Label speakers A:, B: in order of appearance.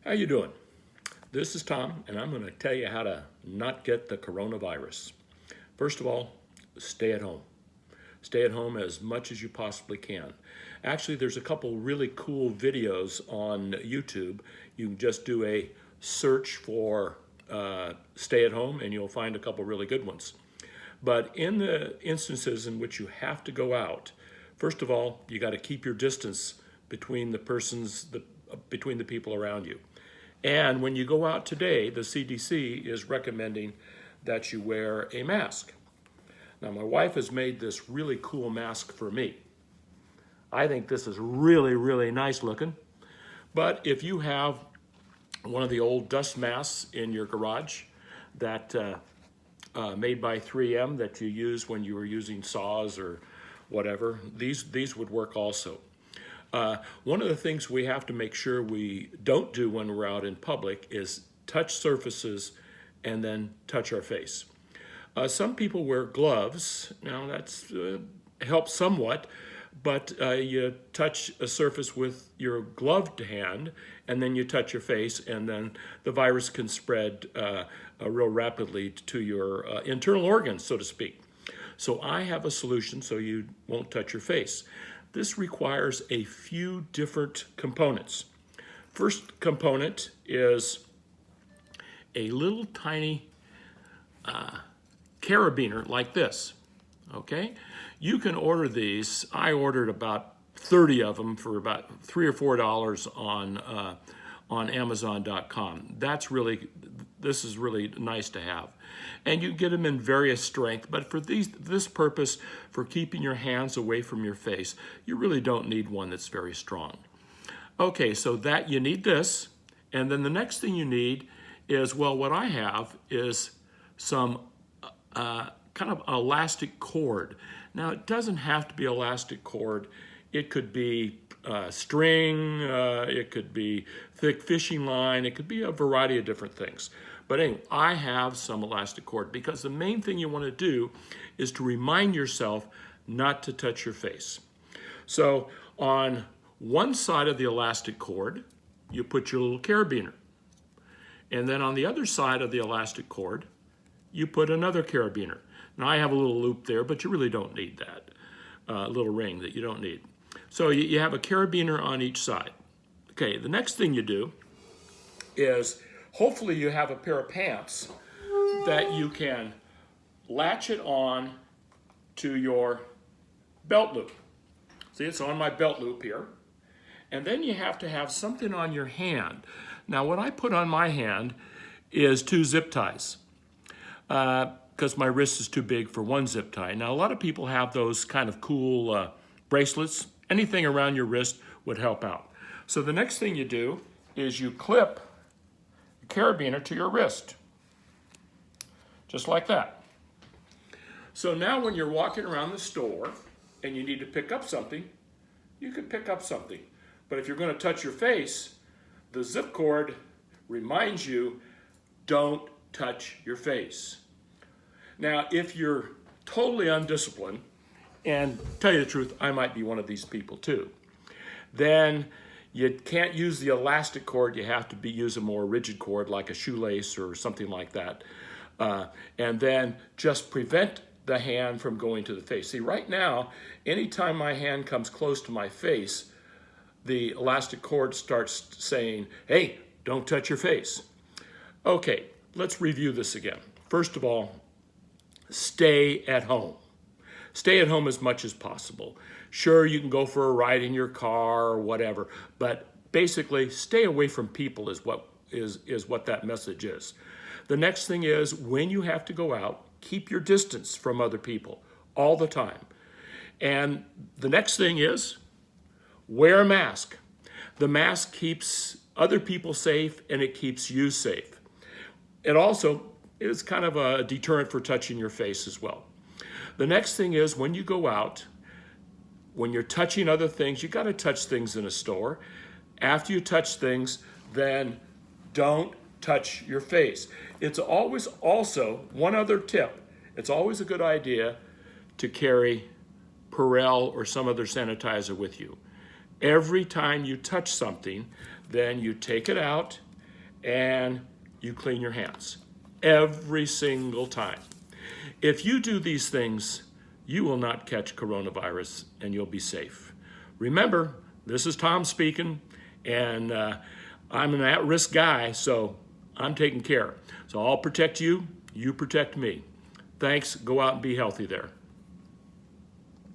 A: How you doing? This is Tom, and I'm going to tell you how to not get the coronavirus. First of all, stay at home. Stay at home as much as you possibly can. Actually, there's a couple really cool videos on YouTube. You can just do a search for stay at home, and you'll find a couple really good ones. But in the instances in which you have to go out, first of all, you got to keep your distance between between the people around you. And when you go out today, the CDC is recommending that you wear a mask. Now, my wife has made this really cool mask for me. I think this is really, really nice looking. But if you have one of the old dust masks in your garage that made by 3M that you use when you were using saws or whatever, these would work also. One of the things we have to make sure we don't do when we're out in public is touch surfaces and then touch our face. Some people wear gloves. Now that's helps somewhat, but you touch a surface with your gloved hand and then you touch your face, and then the virus can spread real rapidly to your internal organs, so to speak. So I have a solution so you won't touch your face. This requires a few different components. First component is a little tiny carabiner like this, okay? You can order these. I ordered about 30 of them for about $3 or $4 on Amazon.com. This is really nice to have. And you get them in various strength, but for this purpose, for keeping your hands away from your face, you really don't need one that's very strong. Okay, so that you need this, and then the next thing you need is, well, what I have is some kind of elastic cord. Now, it doesn't have to be elastic cord. It could be string, it could be thick fishing line, it could be a variety of different things. But anyway, I have some elastic cord because the main thing you want to do is to remind yourself not to touch your face. So on one side of the elastic cord, you put your little carabiner. And then on the other side of the elastic cord, you put another carabiner. Now I have a little loop there, but you really don't need that, little ring that you don't need. So you have a carabiner on each side. Okay, the next thing you do is hopefully you have a pair of pants that you can latch it on to your belt loop. See, it's on my belt loop here. And then you have to have something on your hand. Now, what I put on my hand is 2 zip ties because my wrist is too big for one zip tie. Now, a lot of people have those kind of cool bracelets. Anything around your wrist would help out. So the next thing you do is you clip the carabiner to your wrist, just like that. So now when you're walking around the store and you need to pick up something, you can pick up something. But if you're going to touch your face, the zip cord reminds you, don't touch your face. Now, if you're totally undisciplined, and tell you the truth, I might be one of these people too, then you can't use the elastic cord. You have to use a more rigid cord like a shoelace or something like that. And then just prevent the hand from going to the face. See, right now, anytime my hand comes close to my face, the elastic cord starts saying, hey, don't touch your face. Okay, let's review this again. First of all, stay at home. Stay at home as much as possible. Sure, you can go for a ride in your car or whatever, but basically stay away from people is what that message is. The next thing is, when you have to go out, keep your distance from other people all the time. And the next thing is, wear a mask. The mask keeps other people safe and it keeps you safe. It also is kind of a deterrent for touching your face as well. The next thing is, when you go out, when you're touching other things, you got to touch things in a store. After you touch things, then don't touch your face. It's always also, one other tip, it's always a good idea to carry Purell or some other sanitizer with you. Every time you touch something, then you take it out and you clean your hands every single time. If you do these things, you will not catch coronavirus and you'll be safe. Remember, this is Tom speaking, and I'm an at-risk guy, so I'm taking care. So I'll protect you, you protect me. Thanks. Go out and be healthy there.